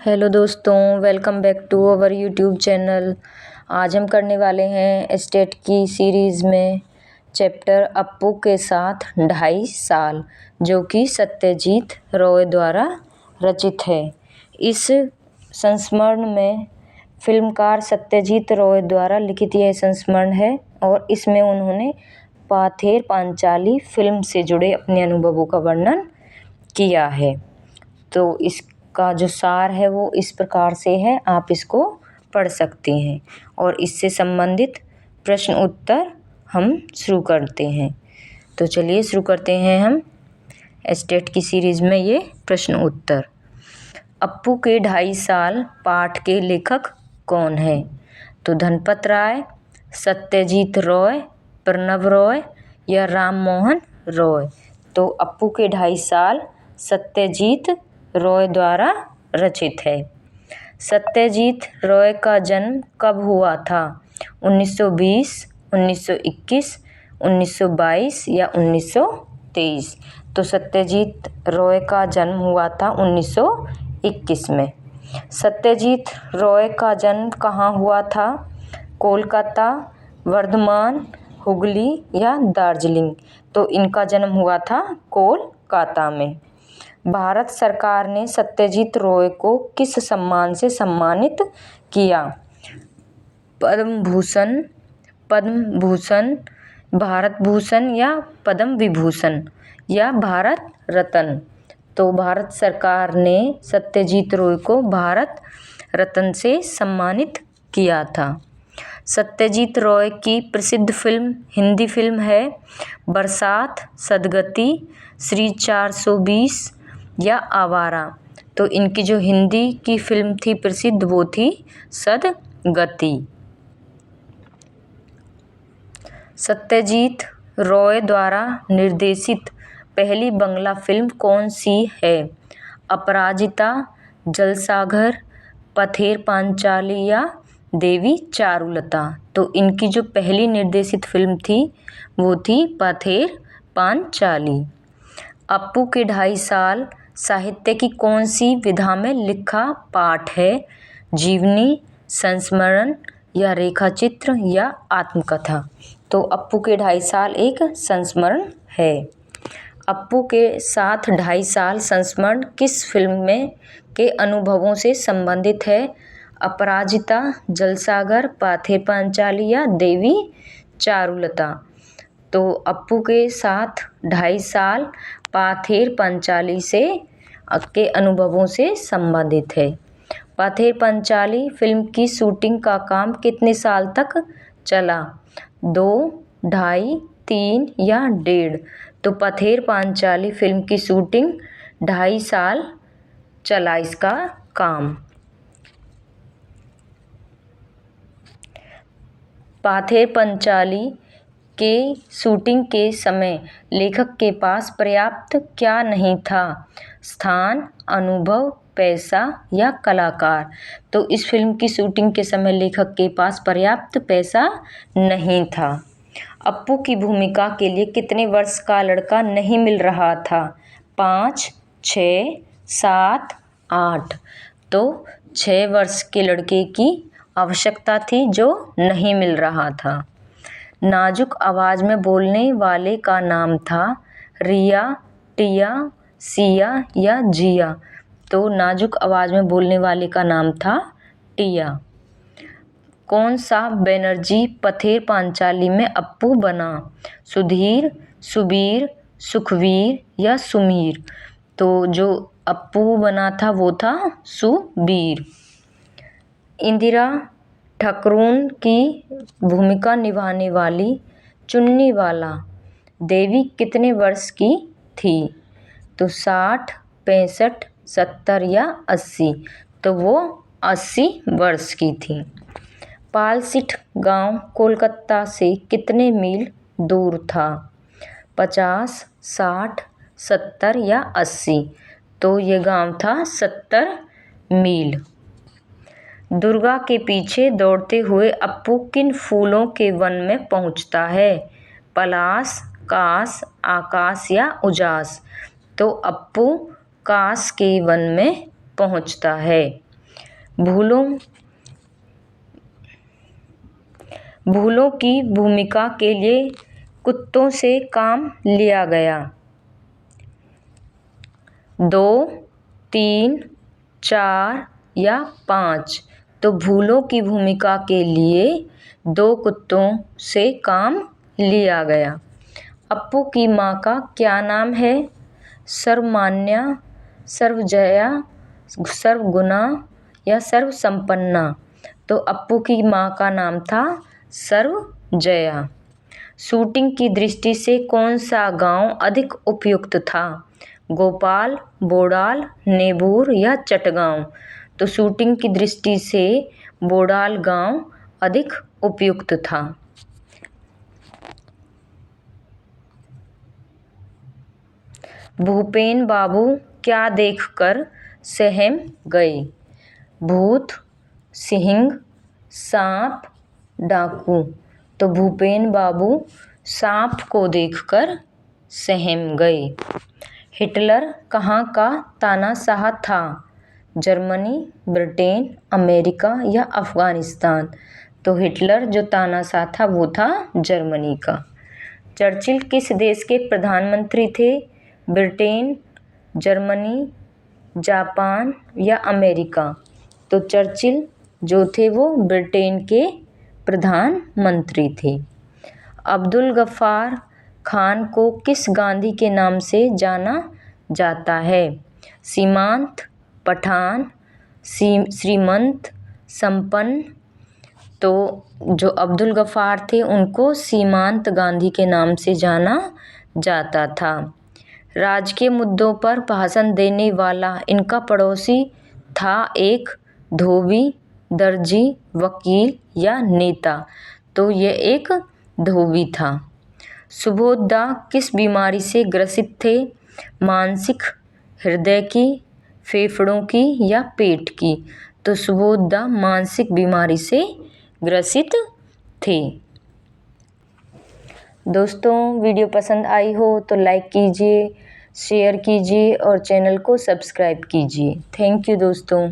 Hello दोस्तों, welcome back to our YouTube channel. आज हम करने वाले हैं स्टेट की सीरीज़ में चैप्टर अप्पू के साथ 2.5 साल, जो कि सत्यजीत रॉय द्वारा रचित है। इस संस्मरण में फिल्मकार सत्यजीत रॉय द्वारा लिखित यह संस्मरण है और इसमें उन्होंने पाथेर पांचाली फिल्म से जुड़े अपने अनुभवों का वर्णन किया है। तो इसका जो सार है वो इस प्रकार से है, आप इसको पढ़ सकते हैं और इससे संबंधित प्रश्न उत्तर हम शुरू करते हैं। तो चलिए शुरू करते हैं हम स्टेट की सीरीज़ में ये प्रश्न उत्तर। अप्पू के 2.5 साल पाठ के लेखक कौन है? तो धनपत राय, सत्यजीत रॉय, प्रणव रॉय या राम मोहन रॉय। तो अप्पू के 2.5 साल सत्यजीत रॉय द्वारा रचित है। सत्यजीत रॉय का जन्म कब हुआ था? 1920, 1921, 1922 या 1923। तो सत्यजीत रॉय का जन्म हुआ था 1921 में। सत्यजीत रॉय का जन्म कहाँ हुआ था? कोलकाता, वर्धमान, हुगली या दार्जिलिंग। तो इनका जन्म हुआ था कोलकाता में। भारत सरकार ने सत्यजीत रॉय को किस सम्मान से सम्मानित किया? पद्म भूषण, भारत भूषण या पद्म विभूषण या भारत रत्न। तो भारत सरकार ने सत्यजीत रॉय को भारत रत्न से सम्मानित किया था। सत्यजीत रॉय की प्रसिद्ध हिंदी फिल्म है बरसात, सदगति, श्री 420 या आवारा। तो इनकी जो हिंदी की फिल्म थी प्रसिद्ध वो थी सदगति। सत्यजीत रॉय द्वारा निर्देशित पहली बंगला फिल्म कौन सी है? अपराजिता, जलसाघर, पथेर पांचाली या देवी चारुलता। तो इनकी जो पहली निर्देशित फिल्म थी वो थी पथेर पांचाली। अप्पू के 2.5 साल साहित्य की कौन सी विधा में लिखा पाठ है? जीवनी, संस्मरण या रेखाचित्र या आत्मकथा। तो अप्पू के 2.5 साल एक संस्मरण है। अप्पू के साथ 2.5 साल संस्मरण किस फिल्म में के अनुभवों से संबंधित है? अपराजिता, जलसाघर, पाथेर पांचाली या देवी चारुलता। तो अप्पू के साथ 2.5 साल पाथेर पांचाली से के अनुभवों से संबंधित है। पाथेर पांचाली फिल्म की शूटिंग का काम कितने साल तक चला? 2, 2.5, 3 या 1.5। तो पथेर पांचाली फिल्म की शूटिंग 2.5 साल चला इसका काम। पाथेर पांचाली के शूटिंग के समय लेखक के पास पर्याप्त क्या नहीं था? स्थान, अनुभव, पैसा या कलाकार। तो इस फिल्म की शूटिंग के समय लेखक के पास पर्याप्त पैसा नहीं था। अप्पू की भूमिका के लिए कितने वर्ष का लड़का नहीं मिल रहा था? 5, 6, 7, 8। तो 6 वर्ष के लड़के की आवश्यकता थी जो नहीं मिल रहा था। नाजुक आवाज़ में बोलने वाले का नाम था रिया, टिया, सिया या जिया। तो नाजुक आवाज़ में बोलने वाले का नाम था टिया। कौन सा बनर्जी पथेर पांचाली में अप्पू बना? सुधीर, सुबीर, सुखवीर या सुमीर। तो जो अप्पू बना था वो था सुबीर। इंदिरा ठाकुरून की भूमिका निभाने वाली चुन्नीवाला देवी कितने वर्ष की थी? तो 60, 65, 70 या 80। तो वो 80 वर्ष की थी। पालसिठ गांव कोलकाता से कितने मील दूर था? 50, 60, 70 या 80। तो ये गांव था 70 मील। दुर्गा के पीछे दौड़ते हुए अप्पू किन फूलों के वन में पहुंचता है? पलाश, कास, आकाश या उजास। तो अप्पू कास के वन में पहुंचता है। भूलों की भूमिका के लिए कुत्तों से काम लिया गया। 2, 3, 4 या 5। तो भूलों की भूमिका के लिए 2 कुत्तों से काम लिया गया। अप्पू की माँ का क्या नाम है? सर्वमान्या, सर्वजया, सर्वगुणा या सर्वसंपन्ना। तो अप्पू की माँ का नाम था सर्वजया। शूटिंग की दृष्टि से कौन सा गांव अधिक उपयुक्त था? गोपाल, बोड़ाल, नेबूर या चटगांव। तो शूटिंग की दृष्टि से बोड़ाल गांव अधिक उपयुक्त था। भूपेन बाबू क्या देखकर सहम गए? भूत, सिंह, सांप, डाकू। तो भूपेन बाबू सांप को देखकर सहम गए। हिटलर कहाँ का तानाशाह था? जर्मनी, ब्रिटेन, अमेरिका या अफगानिस्तान। तो हिटलर जो तानाशाह था वो था जर्मनी का। चर्चिल किस देश के प्रधानमंत्री थे? ब्रिटेन, जर्मनी, जापान या अमेरिका। तो चर्चिल जो थे वो ब्रिटेन के प्रधानमंत्री थे। अब्दुल गफ्फार खान को किस गांधी के नाम से जाना जाता है? सीमांत, पठान, श्रीमंत, संपन्न। तो जो अब्दुल गफ्फार थे उनको सीमांत गांधी के नाम से जाना जाता था। राजकीय मुद्दों पर भाषण देने वाला इनका पड़ोसी था एक धोबी, दर्जी, वकील या नेता। तो ये एक धोबी था। सुबोधदा किस बीमारी से ग्रसित थे? मानसिक, हृदय की, फेफड़ों की या पेट की। तो सुबोधदा मानसिक बीमारी से ग्रसित थे। दोस्तों वीडियो पसंद आई हो तो लाइक कीजिए, शेयर कीजिए और चैनल को सब्सक्राइब कीजिए। थैंक यू दोस्तों।